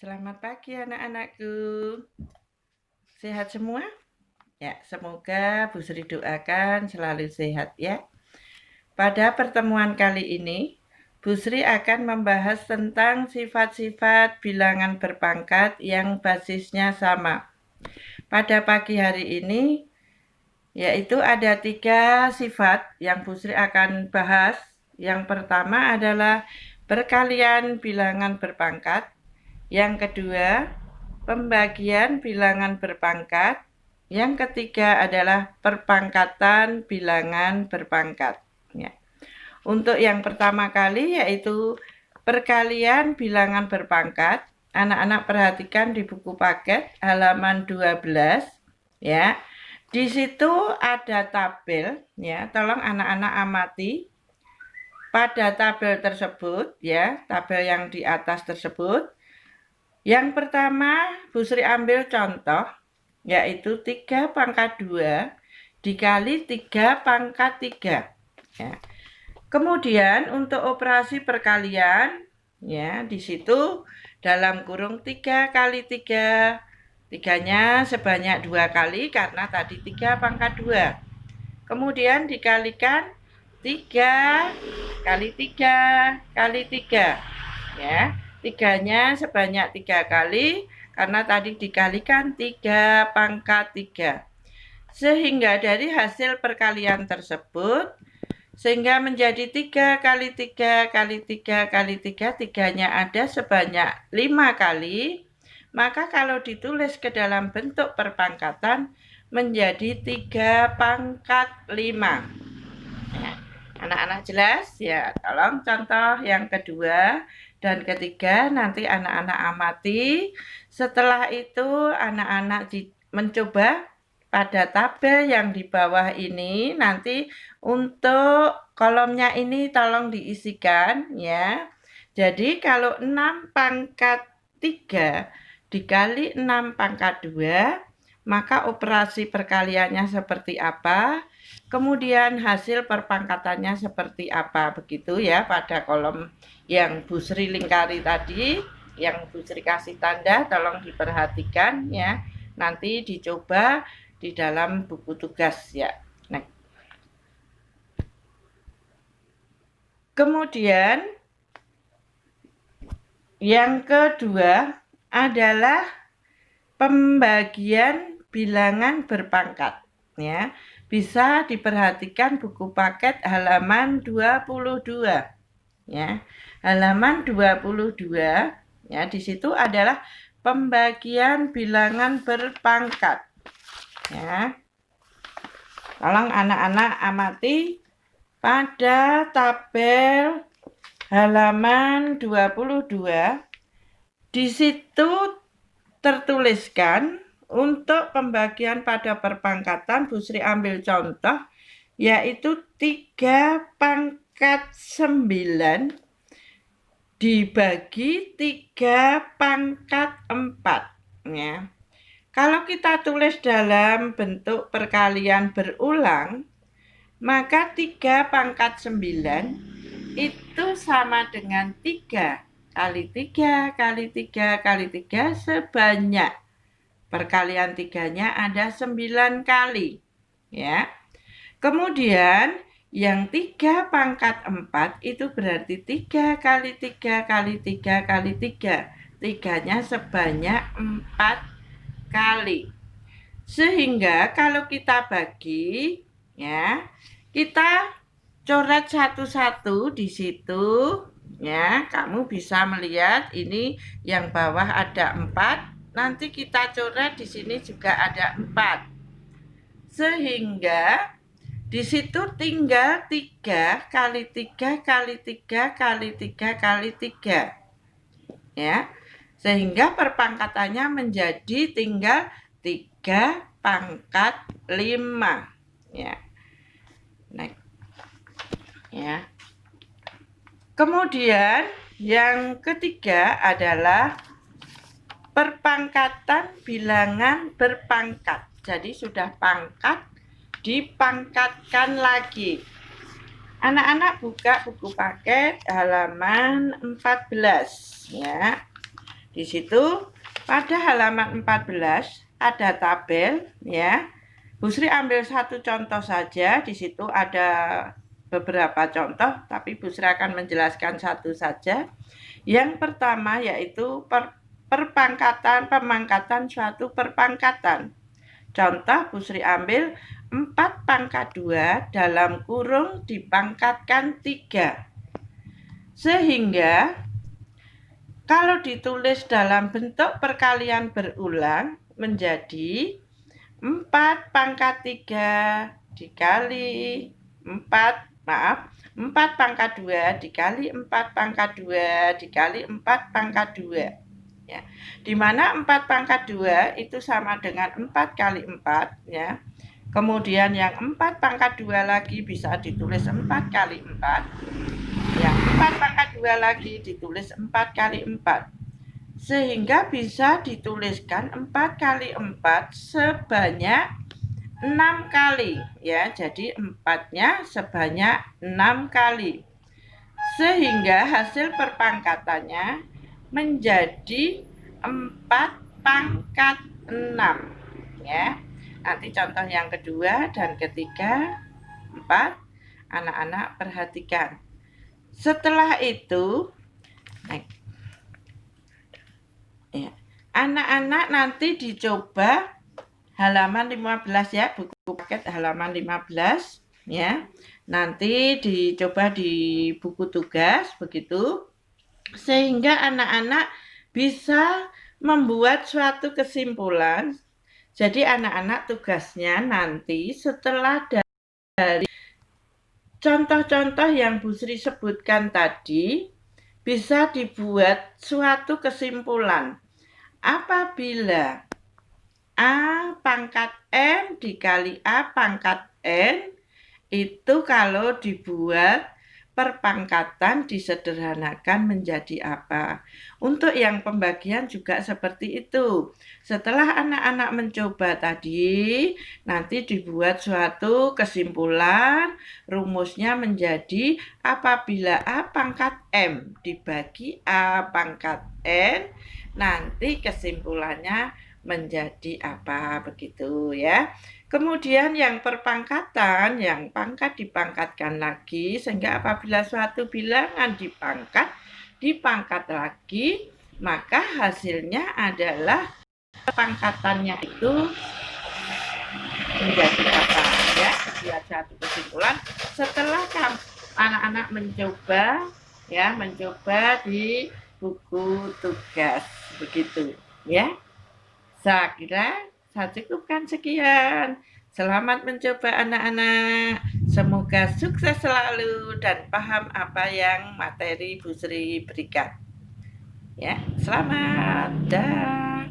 Selamat pagi anak-anakku. Sehat semua? Ya, semoga Bu Sri doakan selalu sehat ya. Pada pertemuan kali ini, Bu Sri akan membahas tentang sifat-sifat bilangan berpangkat yang basisnya sama. Pada pagi hari ini, yaitu ada 3 sifat yang Bu Sri akan bahas. Yang pertama adalah perkalian bilangan berpangkat. Yang kedua, pembagian bilangan berpangkat. Yang ketiga adalah perpangkatan bilangan berpangkat. Ya. Untuk yang pertama kali yaitu perkalian bilangan berpangkat. Anak-anak perhatikan di buku paket halaman 12 ya. Di situ ada tabel ya. Tolong anak-anak amati pada tabel tersebut ya, tabel yang di atas tersebut. Yang pertama, Bu Sri ambil contoh, yaitu 3 pangkat 2 dikali 3 pangkat 3. Ya. Kemudian untuk operasi perkalian, ya di situ dalam kurung 3 kali 3, 3-nya sebanyak 2 kali karena tadi 3 pangkat 2. Kemudian dikalikan 3 kali 3 kali 3. Ya. 3-nya sebanyak 3 kali karena tadi dikalikan 3 pangkat 3. Sehingga dari hasil perkalian tersebut sehingga menjadi 3 kali 3 kali 3 kali 3, 3-nya ada sebanyak 5 kali. Maka kalau ditulis ke dalam bentuk perpangkatan menjadi 3 pangkat 5. Ya. Anak-anak jelas? Ya, tolong contoh yang kedua dan ketiga nanti anak-anak amati. Setelah itu anak-anak mencoba pada tabel yang di bawah ini. Nanti untuk kolomnya ini tolong diisikan ya. Jadi kalau 6 pangkat 3 dikali 6 pangkat 2, maka operasi perkaliannya seperti apa? Kemudian hasil perpangkatannya seperti apa, begitu ya pada kolom yang Bu Sri lingkari tadi, yang Bu Sri kasih tanda, tolong diperhatikan ya. Nanti dicoba di dalam buku tugas ya. Nah. Kemudian yang kedua adalah pembagian bilangan berpangkat ya. Bisa diperhatikan buku paket halaman 22 ya. Halaman 22 ya, di situ adalah pembagian bilangan berpangkat ya. Tolong anak-anak amati pada tabel halaman 22. Di situ tertuliskan untuk pembagian pada perpangkatan Bu Sri ambil contoh yaitu 3 pangkat 9 dibagi 3 pangkat 4 ya. Kalau kita tulis dalam bentuk perkalian berulang, maka 3 pangkat 9 itu sama dengan 3 kali 3 kali 3 kali 3 sebanyak. Perkalian 3-nya ada 9 kali. Ya. Kemudian yang 3 pangkat 4 itu berarti 3 kali 3 kali 3 kali 3. 3-nya sebanyak 4 kali. Sehingga kalau kita bagi ya, kita coret satu-satu di situ ya. Kamu bisa melihat ini yang bawah ada 4, nanti kita coret di sini juga ada 4. Sehingga di situ tinggal 3 kali 3 kali 3 kali 3 kali 3. Ya. Sehingga perpangkatannya menjadi tinggal 3 pangkat 5. Ya. Nah. Ya. Kemudian yang ketiga adalah perpangkatan bilangan berpangkat. Jadi sudah pangkat dipangkatkan lagi. Anak-anak buka buku paket halaman 14 ya. Di situ pada halaman 14 ada tabel ya. Bu Sri ambil satu contoh saja, di situ ada beberapa contoh, tapi Bu Sri akan menjelaskan satu saja. Yang pertama yaitu pemangkatan suatu perpangkatan. Contoh Bu Sri ambil 4 pangkat 2 dalam kurung dipangkatkan 3. Sehingga kalau ditulis dalam bentuk perkalian berulang menjadi 4 pangkat 3 dikali 4 pangkat 2 dikali 4 pangkat 2 dikali 4 pangkat 2 ya. Di mana 4 pangkat 2 itu sama dengan 4 kali 4 ya. Kemudian yang 4 pangkat 2 lagi bisa ditulis 4 kali 4. Yang 4 pangkat 2 lagi ditulis 4 kali 4. Sehingga bisa dituliskan 4 kali 4 sebanyak 6 kali ya. Jadi 4-nya sebanyak 6 kali. Sehingga hasil perpangkatannya menjadi 4 pangkat 6 ya. Nanti contoh yang kedua dan ketiga 4. Anak-anak perhatikan. Setelah itu ya, anak-anak nanti dicoba halaman 15 ya, buku paket halaman 15 ya. Nanti dicoba di buku tugas begitu. Sehingga anak-anak bisa membuat suatu kesimpulan. Jadi anak-anak tugasnya nanti setelah dari contoh-contoh yang Bu Sri sebutkan tadi bisa dibuat suatu kesimpulan. Apabila A pangkat M dikali A pangkat N itu kalau dibuat perpangkatan disederhanakan menjadi apa. Untuk yang pembagian juga seperti itu. Setelah anak-anak mencoba tadi, nanti dibuat suatu kesimpulan, rumusnya menjadi apabila A pangkat M dibagi A pangkat N, nanti kesimpulannya menjadi apa begitu ya. Kemudian yang perpangkatan, yang pangkat dipangkatkan lagi, sehingga apabila suatu bilangan dipangkat lagi, maka hasilnya adalah pangkatannya itu menjadi apa ya. Buat satu kesimpulan setelah anak-anak mencoba di buku tugas begitu ya. Saya kira saya cukupkan sekian. Selamat mencoba anak-anak. Semoga sukses selalu dan paham apa yang materi Bu Sri berikan. Ya, selamat. Dah.